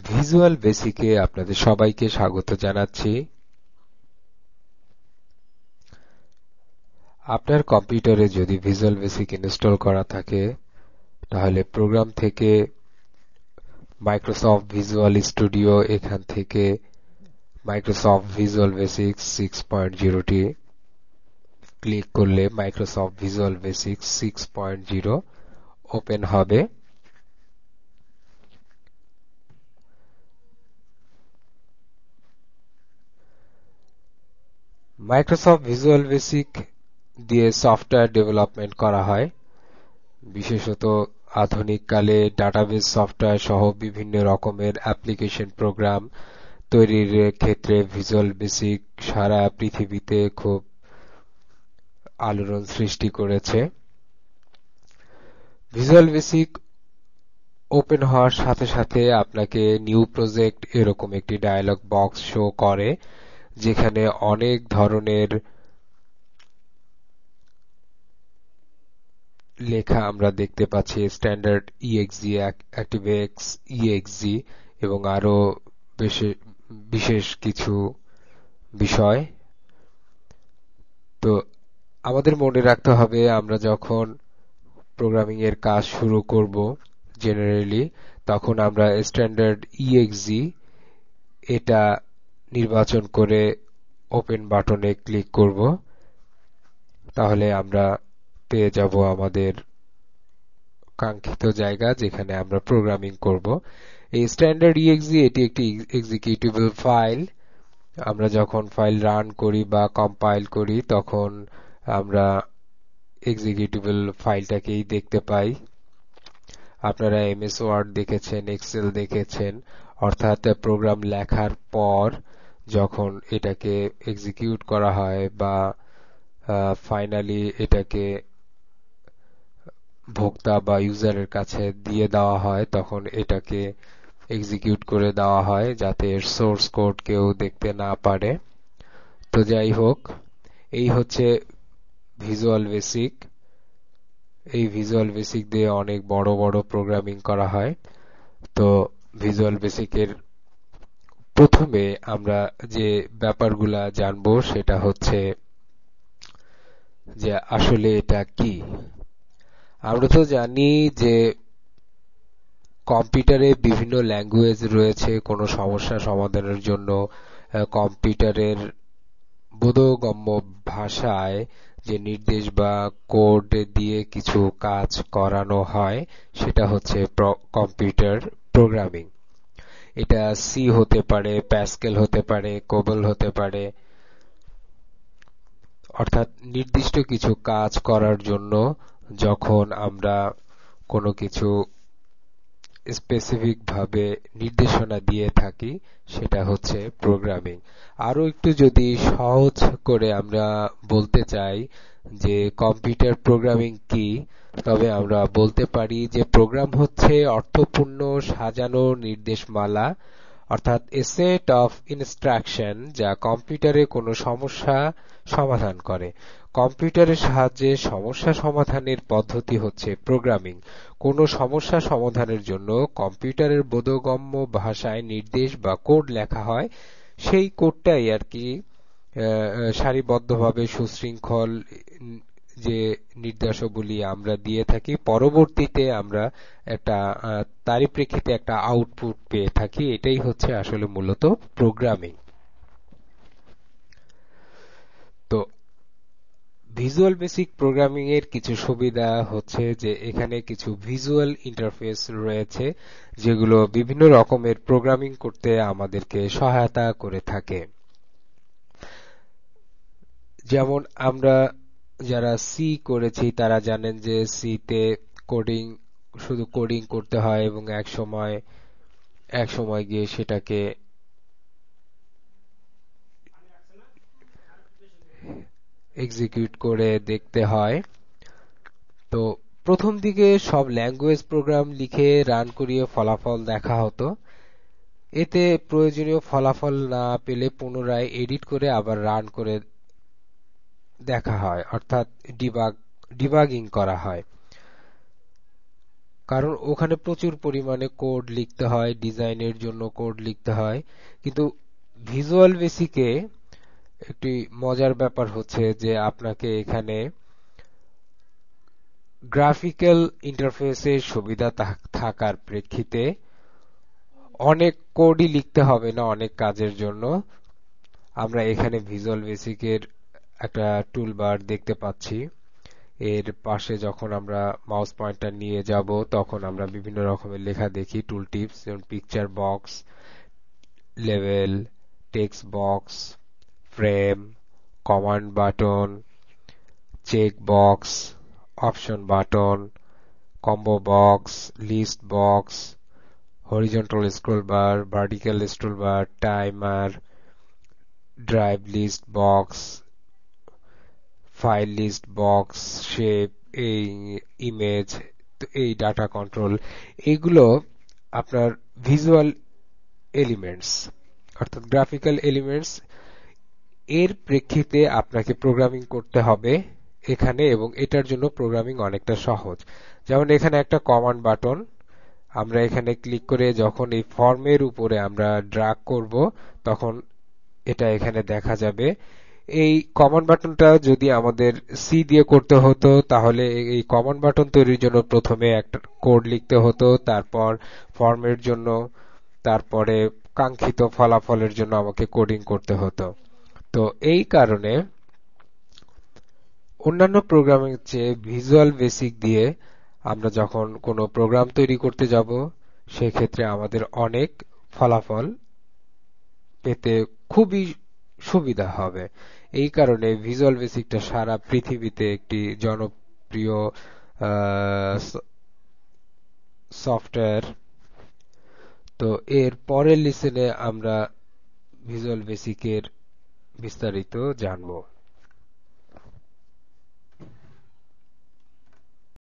Visual বেসিকে আপনাদের সবাইকে স্বাগত জানাচ্ছি। আপনার কম্পিউটারে যদি ভিজুয়াল বেসিক ইনস্টল করা থাকে তাহলে প্রোগ্রাম থেকে মাইক্রোসফট ভিজুয়াল স্টুডিও এখান থেকে মাইক্রোসফট ভিজুয়াল বেসিক 6.0 টি ক্লিক করলে মাইক্রোসফট ভিজুয়াল বেসিক 6.0 ওপেন হবে। মাইক্রোসফট ভিজুয়াল বেসিক দিয়ে সফটওয়্যার ডেভেলপমেন্ট করা হয়, বিশেষত আধুনিক কালে ডাটাবেস সফটওয়্যার সহ বিভিন্ন রকমের অ্যাপ্লিকেশন প্রোগ্রাম তৈরির ক্ষেত্রে ভিজুয়াল বেসিক সারা পৃথিবীতে খুব আলোড়ন সৃষ্টি করেছে। ভিজুয়াল বেসিক ওপেন হওয়ার সাথে সাথে আপনাকে নিউ প্রজেক্ট এরকম একটি ডায়ালগ বক্স শো করে, যেখানে অনেক ধরনের লেখা আমরা দেখতে পাচ্ছি, স্ট্যান্ডার্ড ইএক্সজি, অ্যাক্টিভএক্স ইএক্সজি এবং আরো বিশেষ কিছু বিষয়। তো আমাদের মনে রাখতে হবে, আমরা যখন প্রোগ্রামিং এর কাজ শুরু করব জেনারেলি, তখন আমরা স্ট্যান্ডার্ড ইএক্সজি এটা নির্বাচন করে ওপেন বাটনে ক্লিক করব, তাহলে আমরা পেয়ে যাব আমাদের কাঙ্ক্ষিত জায়গা যেখানে আমরা প্রোগ্রামিং করব। এই স্ট্যান্ডার্ড ইএক্সজি এটি একটি এক্সিকিউটেবল ফাইল। আমরা যখন ফাইল রান করি বা কম্পাইল করি তখন আমরা এক্সিকিউটেবল ফাইলটাকেই দেখতে পাই। আপনারা এমএস ওয়ার্ড দেখেছেন, এক্সেল দেখেছেন, অর্থাৎ প্রোগ্রাম লেখার পর যখন এটাকে এক্সিকিউট করা হয় বা ফাইনালি এটাকে ভোক্তা বা ইউজারের কাছে দিয়ে দেওয়া হয়, তখন এটাকে এক্সিকিউট করে দেওয়া হয় যাতে এর সোর্স কোড কেউ দেখতে না পারে। তো যাই হোক, এই হচ্ছে ভিজুয়াল বেসিক। এই ভিজুয়াল বেসিক দিয়ে অনেক বড় বড় প্রোগ্রামিং করা হয়। তো ভিজুয়াল বেসিকের প্রথমে আমরা যে ব্যাপারগুলা জানবো সেটা হচ্ছে যে আসলে এটা কি। আমরা তো জানি যে কম্পিউটারে বিভিন্ন ল্যাঙ্গুয়েজ রয়েছে কোনো সমস্যা সমাধানের জন্য। কম্পিউটারের বোধগম্য ভাষায় যে নির্দেশ বা কোড দিয়ে কিছু কাজ করানো হয় সেটা হচ্ছে কম্পিউটার প্রোগ্রামিং। এটা সি হতে পারে, প্যাসকেল হতে পারে, কোবল হতে পারে, অর্থাৎ নির্দিষ্ট কিছু কাজ করার জন্য যখন আমরা কোনো কিছু স্পেসিফিক ভাবে নির্দেশনা দিয়ে থাকি সেটা হচ্ছে প্রোগ্রামিং। আরো একটু যদি সহজ করে আমরা বলতে চাই যে কম্পিউটার প্রোগ্রামিং কি, তবে আমরা বলতে পারি যে প্রোগ্রাম হচ্ছে অর্থপূর্ণ সাজানো নির্দেশমালা, অর্থাৎ এ সেট অফ ইনস্ট্রাকশন যা কম্পিউটারে কোনো সমস্যা সমাধান করে। কম্পিউটারের সাহায্যে সমস্যা সমাধানের পদ্ধতি হচ্ছে প্রোগ্রামিং। কোনো সমস্যা সমাধানের জন্য কম্পিউটারের বোধগম্য ভাষায় নির্দেশ বা কোড লেখা হয়, সেই কোডটাই আর কি সারিবদ্ধভাবে সুশৃঙ্খল যে নির্দেশাবলী আমরা দিয়ে থাকি, পরবর্তীতে আমরা একটা তারই প্রেক্ষিতে একটা আউটপুট পেয়ে থাকি। এটাই হচ্ছে আসলে মূলত প্রোগ্রামিং। তো ভিজুয়াল বেসিক প্রোগ্রামিং এর কিছু সুবিধা হচ্ছে যে এখানে কিছু ভিজুয়াল ইন্টারফেস রয়েছে যেগুলো বিভিন্ন রকমের প্রোগ্রামিং করতে আমাদেরকে সহায়তা করে থাকে। যেমন আমরা যারা সি করেছি তারা জানেন যে সি তে শুধু কোডিং করতে হয় এবং এক সময় গিয়ে সেটাকে এক্সিকিউট করে দেখতে হয়। তো প্রথম দিকে সব ল্যাঙ্গুয়েজ প্রোগ্রাম লিখে রান করিয়ে ফলাফল দেখা হতো। এতে প্রয়োজনীয় ফলাফল না পেলে পুনরায় এডিট করে আবার রান করে দেখা হয়, অর্থাৎ ডিবাগিং করা হয়। কারণ ওখানে প্রচুর পরিমাণে কোড লিখতে হয়, ডিজাইনের জন্য কোড লিখতে হয়। কিন্তু ভিজুয়াল বেসিকে একটি মজার ব্যাপার হচ্ছে যে আপনাকে এখানে গ্রাফিক্যাল ইন্টারফেসের সুবিধা থাকার প্রেক্ষিতে অনেক কোডই লিখতে হবে না অনেক কাজের জন্য। আমরা এখানে ভিজুয়াল বেসিকের একটা টুলবার দেখতে পাচ্ছি। এর পাশে যখন আমরা মাউস পয়েন্টার নিয়ে যাব তখন আমরা বিভিন্ন রকমের লেখা দেখি, টুল টিপস, যেমন পিকচার বক্স, লেভেল, text box, frame, command button, check box, option button, combo box, list box, horizontal scroll bar, vertical scroll bar, timer, drive list box, file list box, shape, এই image, এই data control, এগুলো আপনার visual elements অর্থাৎ graphical elements. এর প্রেক্ষিতে আপনাকে programming করতে হবে এখানে, এবং এটার জন্য প্রোগ্রামিং অনেকটা সহজ। যেমন এখানে একটা কমান্ড বাটন, আমরা এখানে ক্লিক করে যখন এই ফর্মের উপরে আমরা ড্র্যাগ করব তখন এটা এখানে দেখা যাবে। এই কমান্ড বাটনটা যদি আমাদের সি দিয়ে করতে হতো তাহলে এই কমান্ড বাটন তৈরির জন্য প্রথমে একটা কোড লিখতে হতো, তারপর ফর্মের জন্য, তারপরে কাঙ্ক্ষিত ফলাফলের জন্য আমাকে কোডিং করতে হতো। তো এই কারণে অন্যান্য প্রোগ্রামিং চেয়ে ভিজুয়াল বেসিক দিয়ে আমরা যখন কোনো প্রোগ্রাম তৈরি করতে যাব সেক্ষেত্রে আমাদের অনেক ফলাফল পেতে খুবই সুবিধা হবে। এই কারণে ভিজুয়াল বেসিকটা সারা পৃথিবীতে একটি জনপ্রিয় সফটওয়্যার। তো এর পরের লিসনে আমরা ভিজুয়াল বেসিকের বিস্তারিত জানবো।